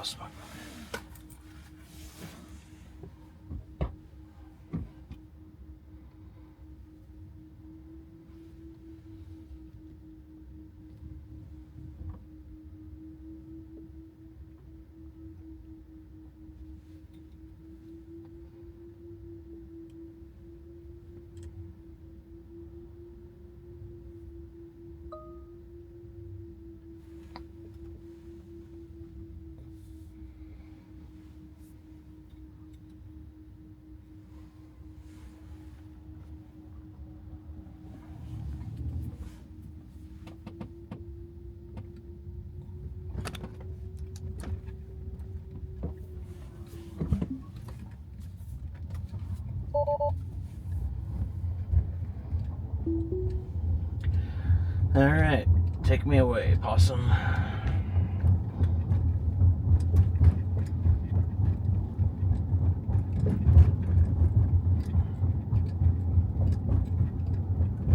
smoke. Alright, take me away, Possum.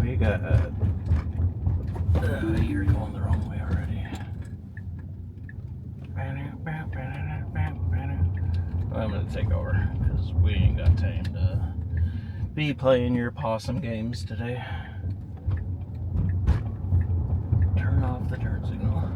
We got you're going the wrong way already. I'm gonna take over because we ain't got time to be playing your Possum games today. Turn off the turn signal.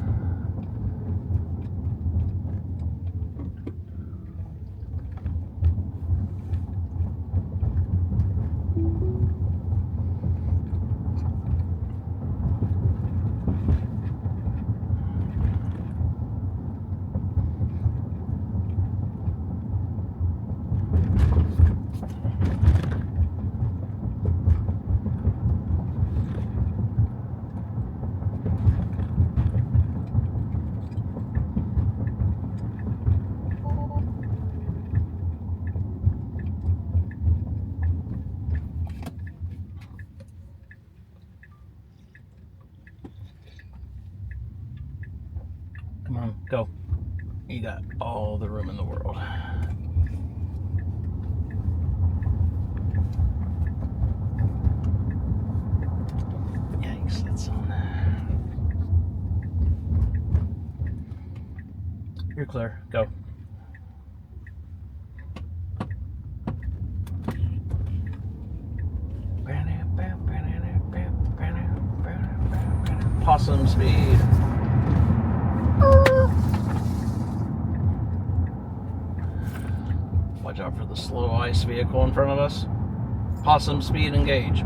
Come on, go. You got all the room in the world. Yikes, that's on. You're clear. Go. Possum speed. Watch out for the slow ice vehicle in front of us. Possum speed engage.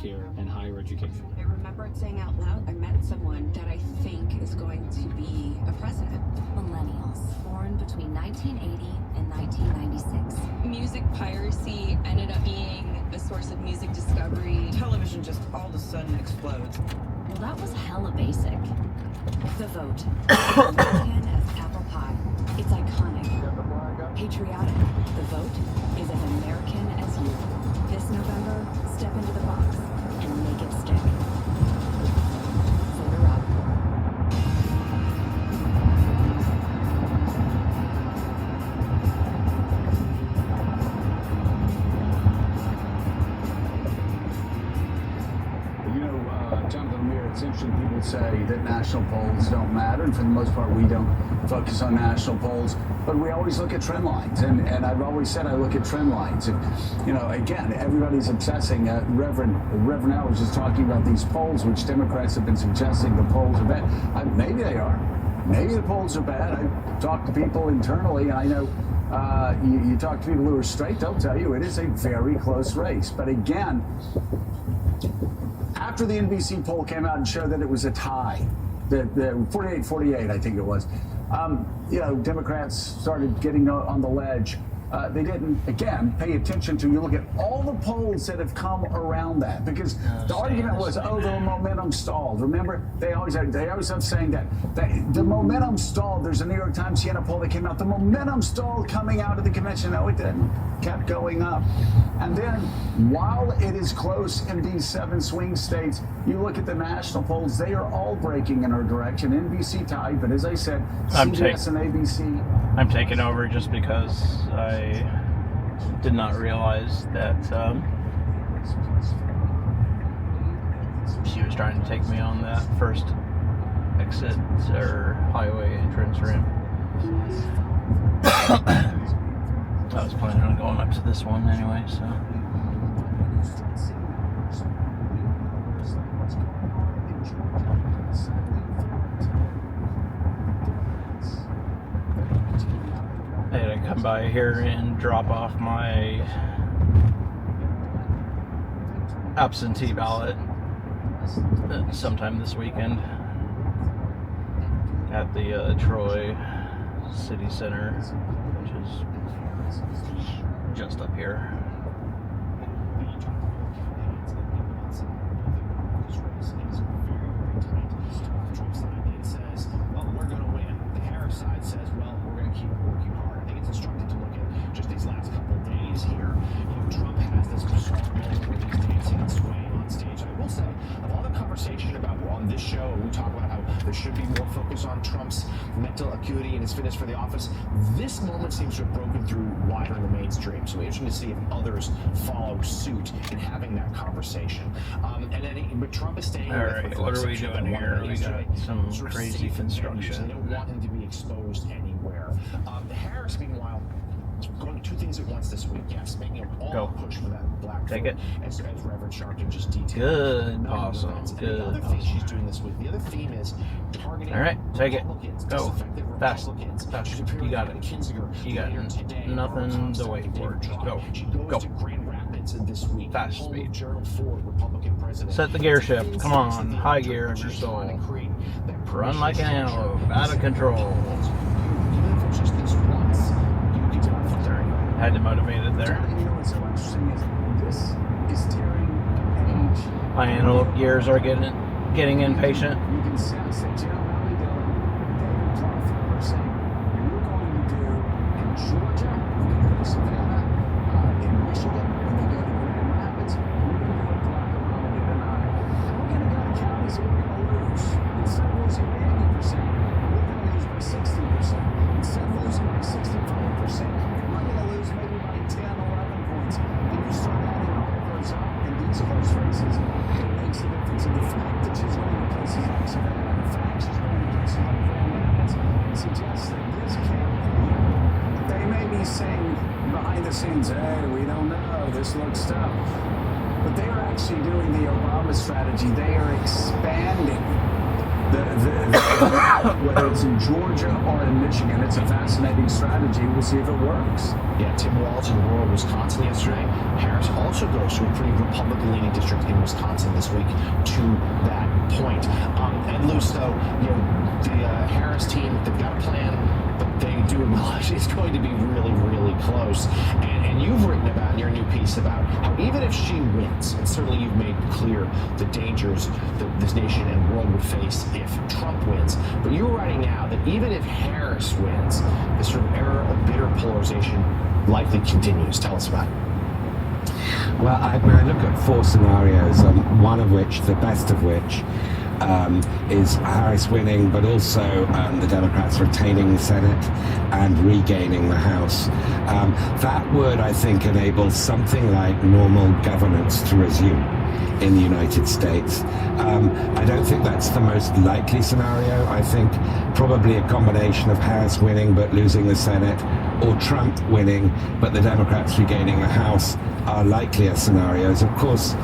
Care and higher education. I remembered saying out loud, I met someone that I think is going to be a president. Millennials, born between 1980 and 1996. Music piracy ended up being a source of music discovery. Television just all of a sudden explodes. Well, that was hella basic. The vote. American as apple pie. It's iconic. Patriotic. The vote is as American as you. This November, step into the box and make it stick. Vote her up. Jonathan Amir, it's interesting people say that national polls don't matter, and for the most part we don't focus on national polls, but we always look at trend lines, and I've always said I look at trend lines, and again, everybody's obsessing. Reverend Al was just talking about these polls, which Democrats have been suggesting the polls are bad. Maybe they are. Maybe the polls are bad. I talked to people internally, and I know You talk to people who are straight, they'll tell you it is a very close race. But again, after the NBC poll came out and showed that it was a tie, the 48-48, I think it was, Democrats started getting on the ledge. They didn't, again, pay attention to, you look at all the polls that have come around that, because the argument was, the momentum stalled. Remember, they always have saying that the momentum stalled. There's a New York Times Siena poll that came out. The momentum stalled coming out of the convention. No, it didn't. Kept going up. And then, while it is close in these 7 swing states, you look at the national polls, they are all breaking in our direction. NBC tied, but as I said, CBS and ABC. I'm taking over just because I did not realize that she was trying to take me on that first exit or highway entrance ramp. I was planning on going up to this one anyway, so. I had to come by here and drop off my absentee ballot sometime this weekend at the Troy City Center, which is just up here. Acuity and his fitness for the office. This moment seems to have broken through wider in the mainstream. So interesting to see if others follow suit in having that conversation. But Trump is staying. All right, what are we doing here? We got some crazy construction. They don't want him to be exposed anywhere. Harris, meanwhile, going to 2 things at once this week. Yes, making all push for that black Take vote, it. as Reverend Sharpton just detailed. Good, Possum. Good. The other thing she's doing this week, the other theme is targeting. All right, take it. Go. Disaffected Fast. Republicans. Fast. She's appearing You got in it. Kinzinger You got later today. nothing to wait for. Just go. She goes Go. to Grand Rapids this week. Fast home of speed. Gerald Ford, Republican president. Set the gear shift. Come on. High gear of your soul. Run like an antelope. Out of control. Sorry. Had to motivate it there. You know what's so interesting is this is tearing age. My antelope gears are getting impatient. You can sense that Joe Raleigh Dillon, David Clark are saying, we're going to do in Georgia, we're going to go to Savannah, in Michigan, we're going to go to Grand Rapids, we're going to go to Glacier tonight. And we're going to go to counties that we're going to lose. Instead of losing by 80%, we're going to lose by 60%. Instead of losing by 65%, we're going to lose maybe by 10, 11 points. And you start adding all of those up in these close races, it makes a difference. And the fact that she's going to places like Savannah, the fact she's going to places like Grand Rapids, suggests that this campaign, they may be saying behind the scenes, hey, we don't know, this looks tough. But they are actually doing the Obama strategy. They are expanding whether it's in Georgia or in Michigan. It's a fascinating strategy. We'll see if it works. Yeah, Tim Walz in rural Wisconsin yesterday. Harris also goes to a pretty Republican-leaning district in Wisconsin this week to that point. And Luce, though, the Harris team, they've got a plan, but they do acknowledge it's going to be really, really close. And you've written about in your new piece about how even if she wins, and certainly you've made clear the dangers that this nation and world would face if Trump wins, but you're writing now that even if Harris wins, this sort of era of bitter polarization likely continues. Tell us about it. Well, I look at 4 scenarios, one of which, the best of which, is Harris winning, but also the Democrats retaining the Senate and regaining the House. That would, I think, enable something like normal governance to resume in the United States. I don't think that's the most likely scenario. I think probably a combination of Harris winning but losing the Senate, or Trump winning but the Democrats regaining the House are likelier scenarios. Of course,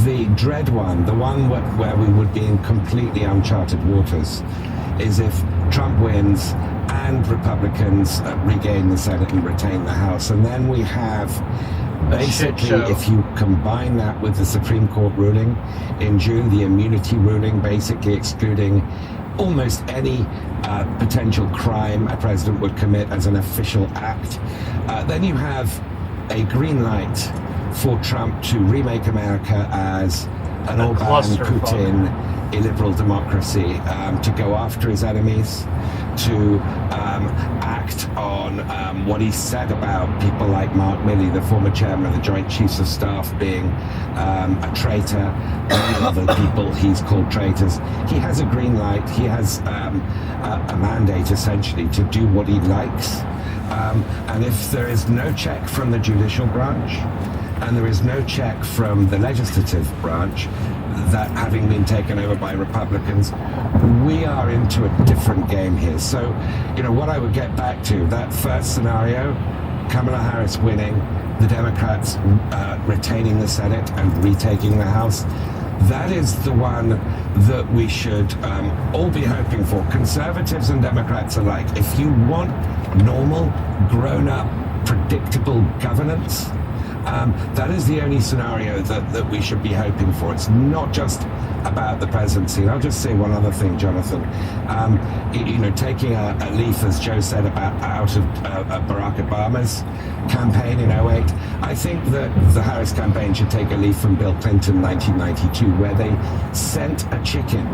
the dread one, the one where we would be in completely uncharted waters, is if Trump wins and Republicans regain the Senate and retain the House. And then we have basically, if you combine that with the Supreme Court ruling in June, the immunity ruling basically excluding almost any potential crime a president would commit as an official act, then you have a green light for Trump to remake America as an Auburn, Putin, illiberal democracy, to go after his enemies, to act on what he said about people like Mark Milley, the former chairman of the Joint Chiefs of Staff, being a traitor, and other people he's called traitors. He has a green light. He has a mandate, essentially, to do what he likes. And if there is no check from the judicial branch, and there is no check from the legislative branch, that having been taken over by Republicans, we are into a different game here. So, you know, what I would get back to, that first scenario, Kamala Harris winning, the Democrats retaining the Senate and retaking the House, that is the one that we should all be hoping for, conservatives and Democrats alike. If you want normal, grown-up, predictable governance, that is the only scenario that we should be hoping for. It's not just about the presidency. And I'll just say one other thing, Jonathan. You know, taking a leaf, as Joe said, out of Barack Obama's campaign in 2008, I think that the Harris campaign should take a leaf from Bill Clinton 1992, where they sent a chicken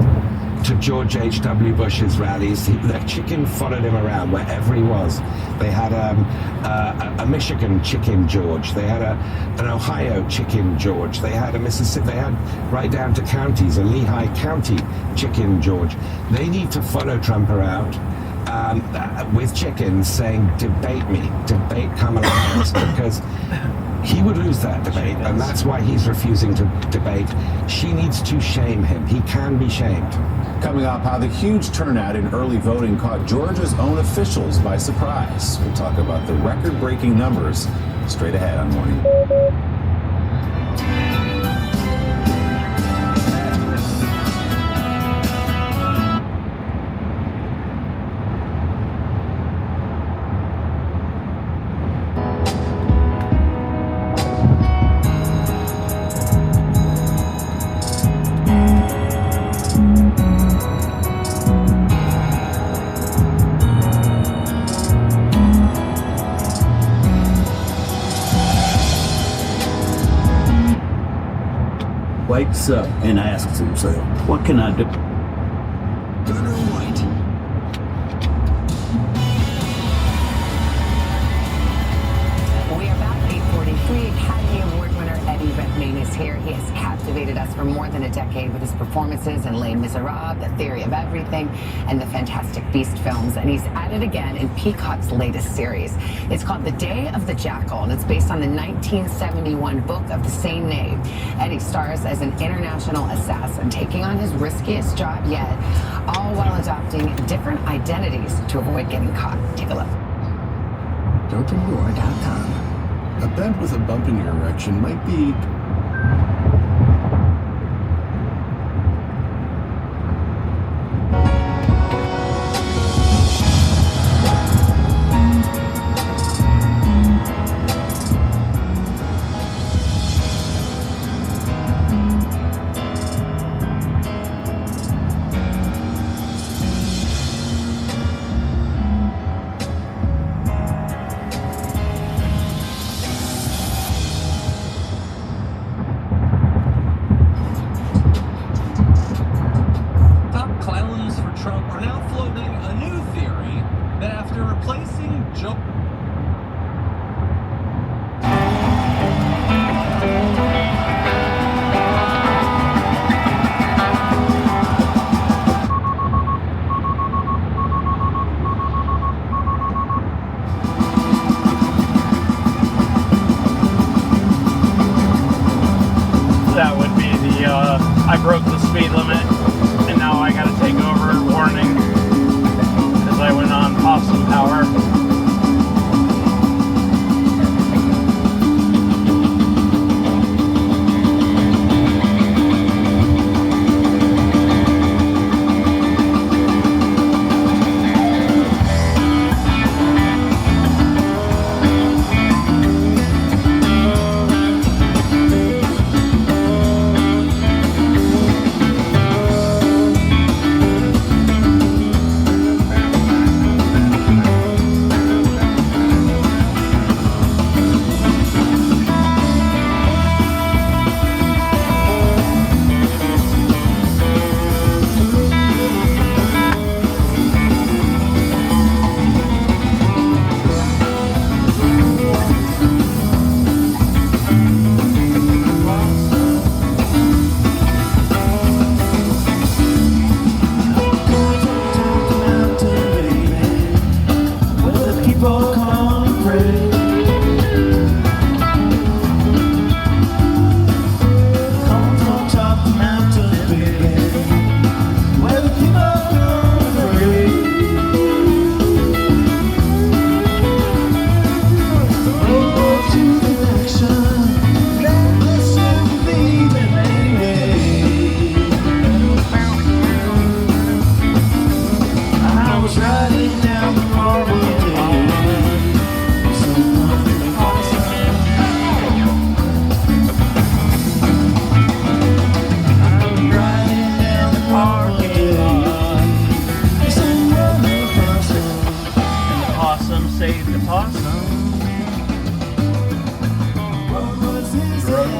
to George H.W. Bush's rallies. The chicken followed him around wherever he was. They had a Michigan chicken George. They had an Ohio chicken George. They had a Mississippi. They had right down to counties, a Lehigh County chicken George. They need to follow Trump around with chickens saying, debate me, debate Kamala Harris, because he would lose that debate, and that's why he's refusing to debate. She needs to shame him. He can be shamed. Coming up, how the huge turnout in early voting caught Georgia's own officials by surprise. We'll talk about the record-breaking numbers straight ahead on Morning. Wakes up and asks himself, what can I do? Good or white? We are back, 8:43. Academy Award winner Eddie Redmayne is here. He has captivated us for more than a decade with his performances in Les Miserables, The Theory of Everything, and the Fantastic Beast films. And he's at it again in Peacock's latest series. It's called The Day of the Jackal, and it's based on the 1971 book of the same name. Eddie stars as an international assassin, taking on his riskiest job yet, all while adopting different identities to avoid getting caught. Take a look. DopenDoor.com. A bed with a bump in your erection might be... That would be the, I broke the speed limit, and now I gotta take over, warning, because I went on Possum power.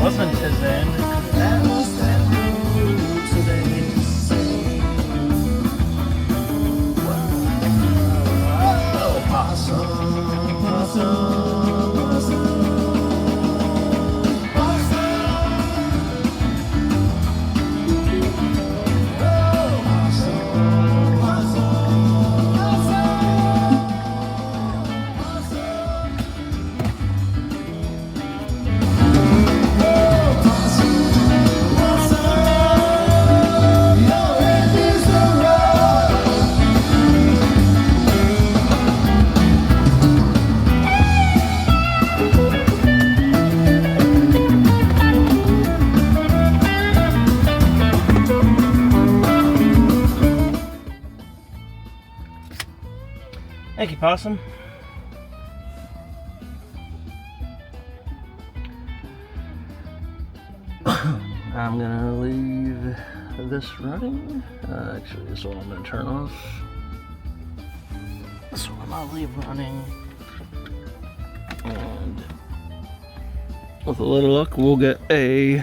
wasn't his end. That was that road today. Oh, Possum, Possum, Possum. Thank you, Possum. I'm gonna leave this running. Actually, this one I'm gonna turn off. This one I'll leave running. And with a little luck, we'll get a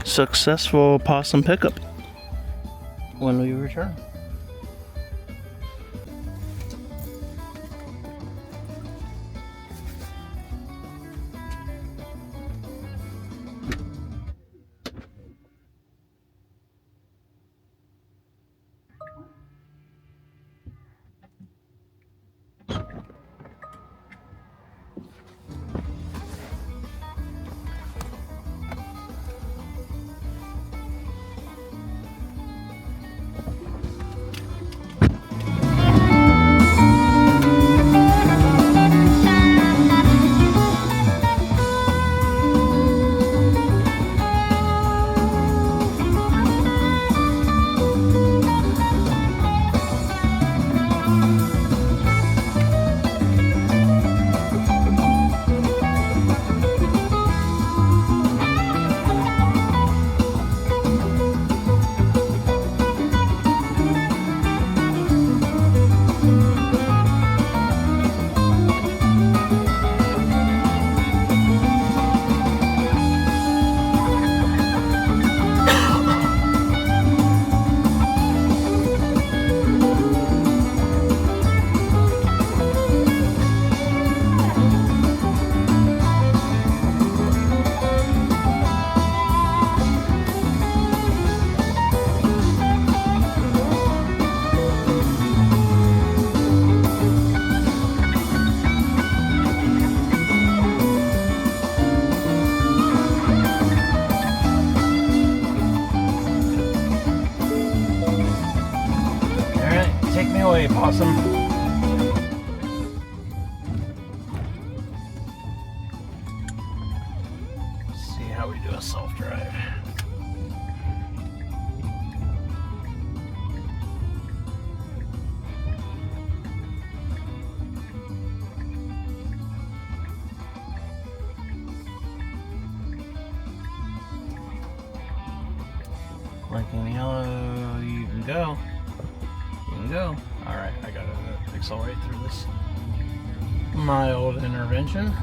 successful Possum pickup when we return. Possum. Let's see how we do a self-drive. Blinking yellow, you can go. You can go. Alright, I gotta accelerate through this mild intervention.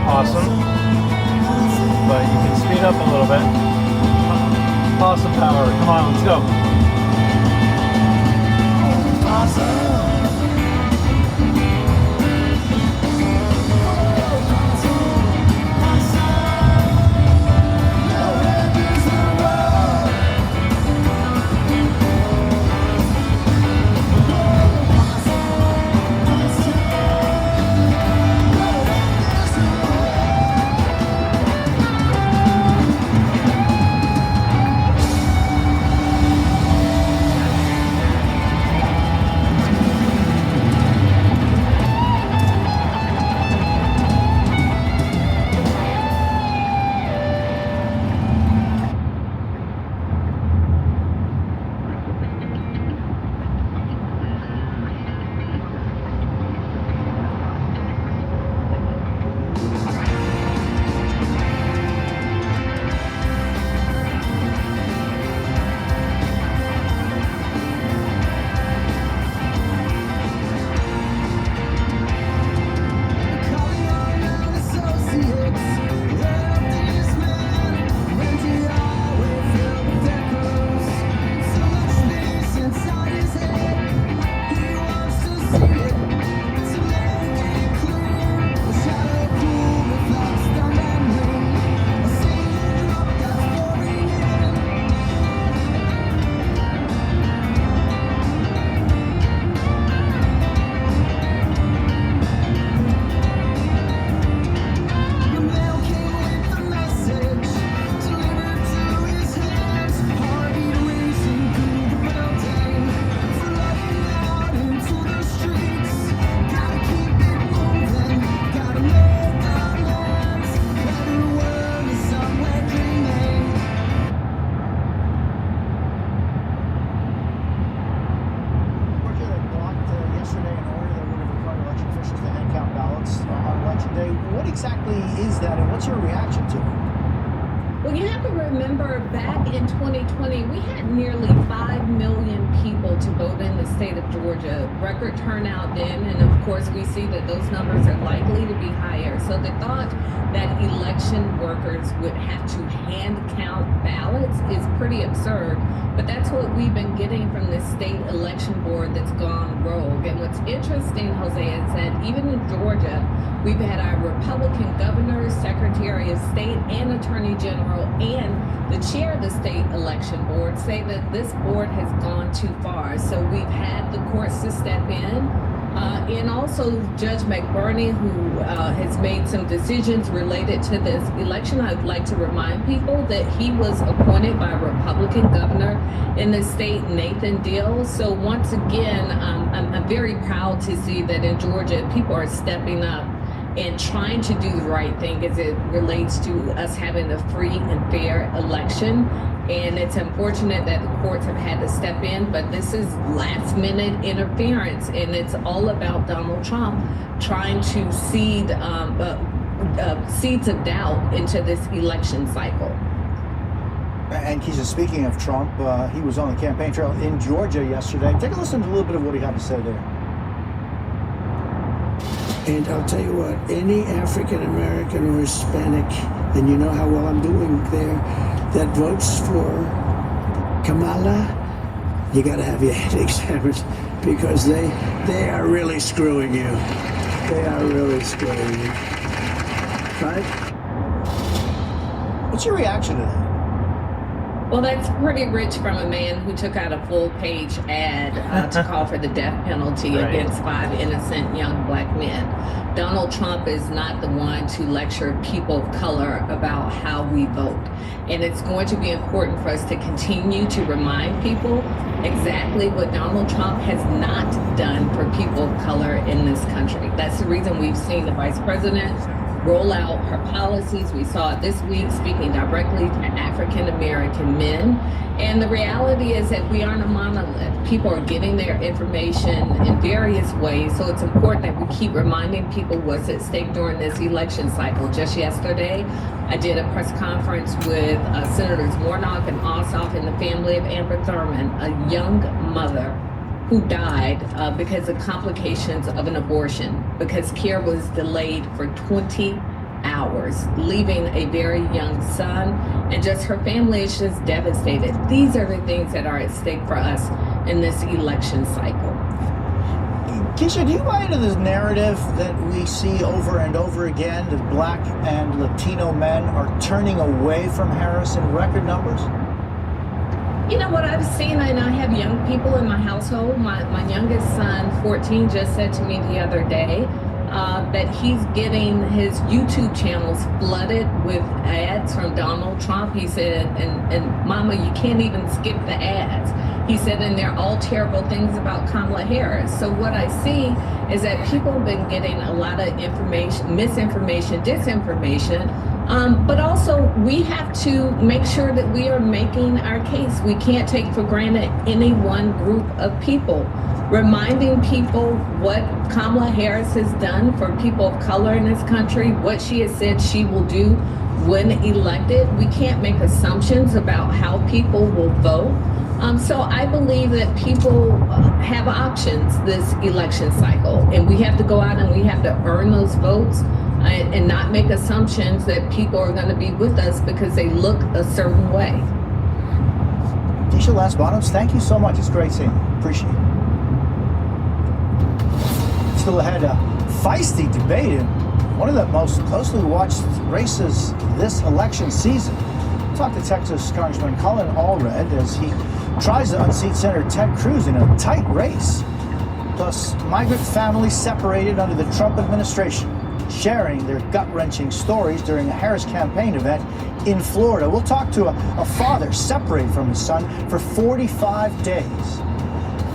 Possum, but you can speed up a little bit. Possum power, come on, let's go. What exactly is that, and what's your reaction to it? Well, you have to remember back in 2020, we had nearly 5 million people to vote in the state of Georgia. Record turnout then, and of course we see that those numbers are likely to be higher. So the thought that election workers would have to hand count ballots is pretty absurd. But that's what we've been getting from the state election board that's gone rogue. And what's interesting, Jose, is that even in Georgia, we've had our Republican governor, Secretary of State, and Attorney General, and the chair of the state election board say that this board has gone too far. So we've had the courts to step in. And also Judge McBurney, who has made some decisions related to this election. I'd like to remind people that he was appointed by a Republican governor in the state, Nathan Deal. So once again, I'm very proud to see that in Georgia, people are stepping up and trying to do the right thing as it relates to us having a free and fair election. And it's unfortunate that the courts have had to step in, but this is last minute interference, and it's all about Donald Trump trying to seed seeds of doubt into this election cycle. And Keisha, speaking of Trump, he was on the campaign trail in Georgia yesterday. Take a listen to a little bit of what he had to say there. And I'll tell you what, any African American or Hispanic, and you know how well I'm doing there, that votes for Kamala, you got to have your head examined, because they are really screwing you. They are really screwing you. Right? What's your reaction to that? Well, that's pretty rich from a man who took out a full-page ad to call for the death penalty against 5 innocent young black men. Donald Trump is not the one to lecture people of color about how we vote. And it's going to be important for us to continue to remind people exactly what Donald Trump has not done for people of color in this country. That's the reason we've seen the vice president roll out her policies. We saw it this week, speaking directly to African American men. And the reality is that we aren't a monolith. People are getting their information in various ways. So it's important that we keep reminding people what's at stake during this election cycle. Just yesterday, I did a press conference with Senators Warnock and Ossoff and the family of Amber Thurman, a young mother who died because of complications of an abortion, because care was delayed for 20 hours, leaving a very young son, and just her family is just devastated. These are the things that are at stake for us in this election cycle. Keisha, do you buy into this narrative that we see over and over again that Black and Latino men are turning away from Harris in record numbers? You know what I've seen, and I have young people in my household. My youngest son, 14, just said to me the other day that he's getting his YouTube channels flooded with ads from Donald Trump. He said, and Mama, you can't even skip the ads. He said, and they're all terrible things about Kamala Harris. So what I see is that people have been getting a lot of information, misinformation, disinformation, but also we have to make sure that we are making our case. We can't take for granted any one group of people. Reminding people what Kamala Harris has done for people of color in this country, what she has said she will do when elected. We can't make assumptions about how people will vote. So I believe that people have options this election cycle, and we have to go out and we have to earn those votes and not make assumptions that people are going to be with us because they look a certain way. Keisha Lance Bottoms, thank you so much. It's great seeing you. Appreciate it. Still ahead, a feisty debate in one of the most closely watched races this election season. Talk to Texas Congressman Colin Allred as he tries to unseat Senator Ted Cruz in a tight race. Plus, migrant families separated under the Trump administration, sharing their gut-wrenching stories during a Harris campaign event in Florida. We'll talk to a father separated from his son for 45 days.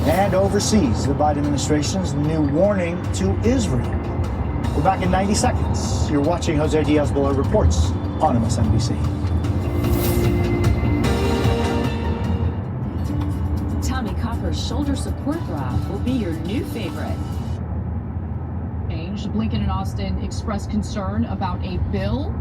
And overseas, the Biden administration's new warning to Israel. We're back in 90 seconds. You're watching Jose Diaz-Balart Reports on MSNBC. Tommy Copper's shoulder support bra will be your new favorite. Blinken and Austin expressed concern about a bill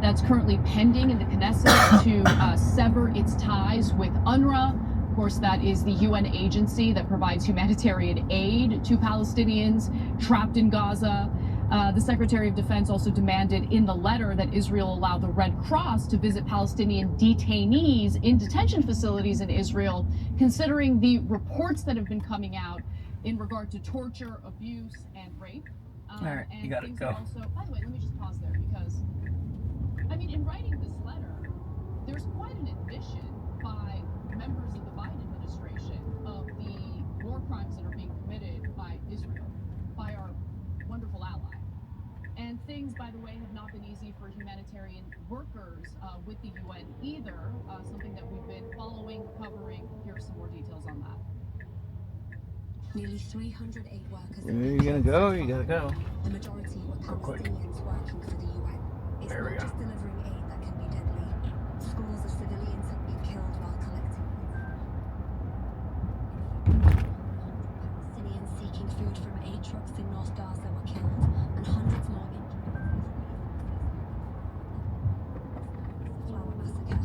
that's currently pending in the Knesset to sever its ties with UNRWA. Of course, that is the UN agency that provides humanitarian aid to Palestinians trapped in Gaza. The Secretary of Defense also demanded in the letter that Israel allow the Red Cross to visit Palestinian detainees in detention facilities in Israel, considering the reports that have been coming out in regard to torture, abuse, and rape. All right, you gotta go. Also, by the way, let me just pause there because, I mean, in writing this letter, there's quite an admission by members of the Biden administration of the war crimes that are being committed by Israel, by our wonderful ally. And things, by the way, have not been easy for humanitarian workers with the UN either, something that we've been following, covering. Here are some more details on that. Nearly 300 aid workers. Where are you gonna go? You gotta go. The majority were Palestinians working for the UN. It's There we not go. just delivering aid that can be deadly. Scores of civilians have been killed while collecting aid. Palestinians seeking food from aid trucks in North Gaza were killed, and hundreds more injured. Flower massacre.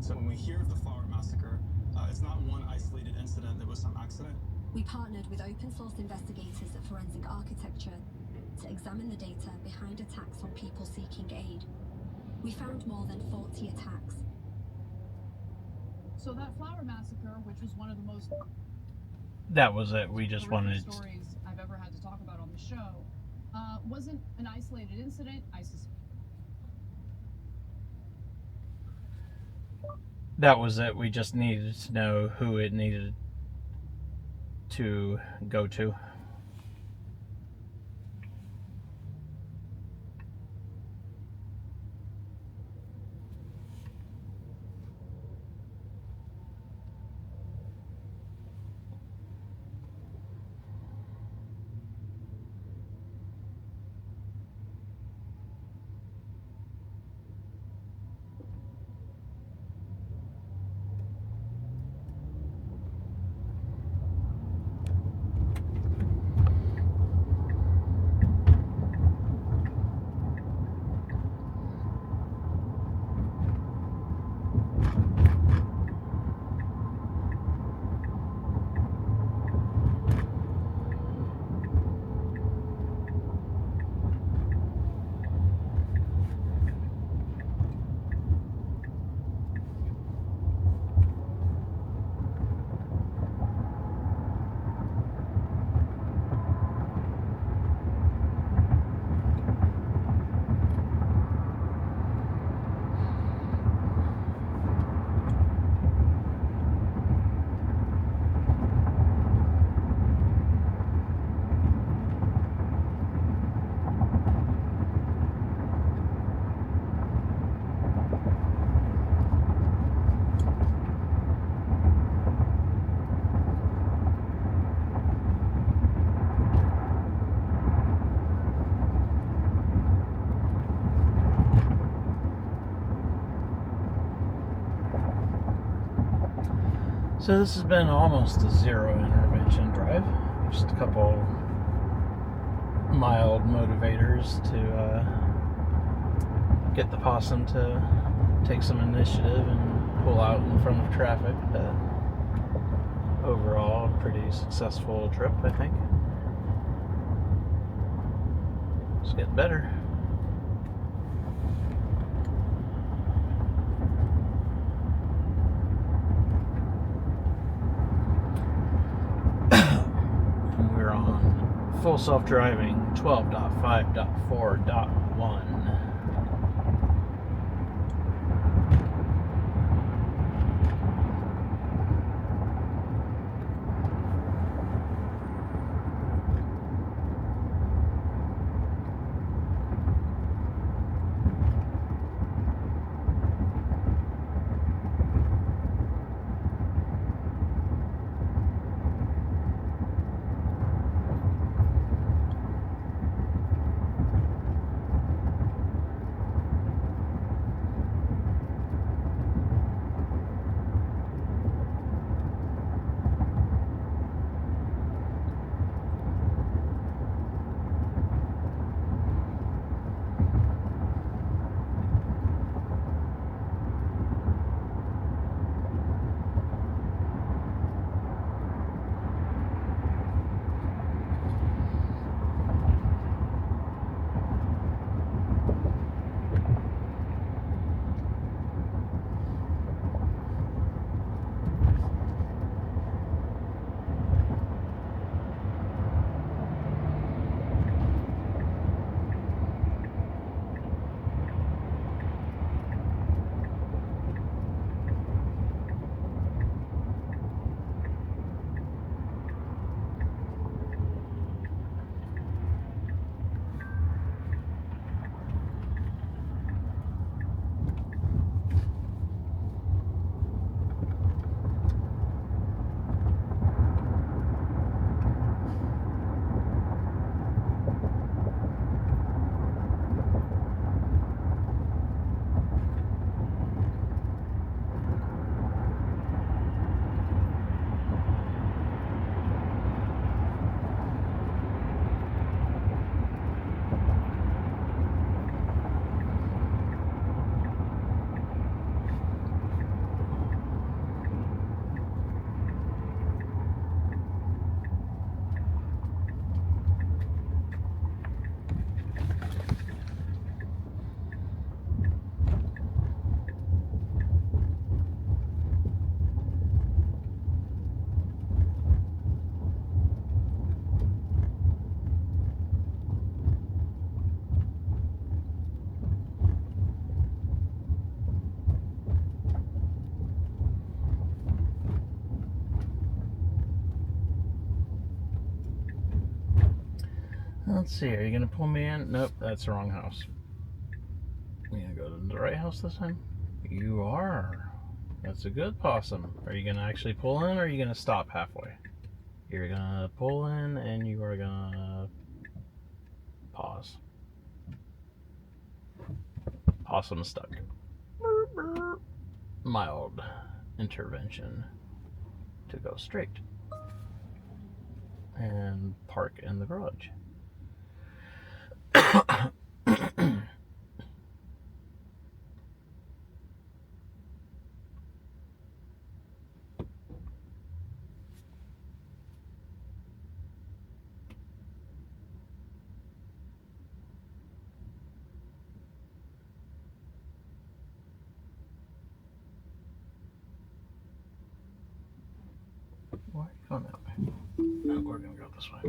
So when we hear of the Flower Massacre, it's not one isolated incident, there was some accident. We partnered with open source investigators at Forensic Architecture to examine the data behind attacks on people seeking aid. We found more than 40 attacks. So that Flower Massacre, which was one of the most That was it. We just wanted. stories I've ever had to talk about on the show, wasn't an isolated incident. That was it. We just needed to know who it needed to go to. So this has been almost a zero intervention drive. Just a couple mild motivators to get the Possum to take some initiative and pull out in front of traffic. But overall, a pretty successful trip, I think. It's getting better. We're on full self-driving 12.5.4.1. Let's see, are you going to pull me in? Nope, that's the wrong house. You going to go to the right house this time? You are. That's a good Possum. Are you going to actually pull in, or are you going to stop halfway? You're going to pull in, and you are going to pause. Possum stuck. Mild intervention to go straight and park in the garage. Why are you going that way? No, we're going to go this way.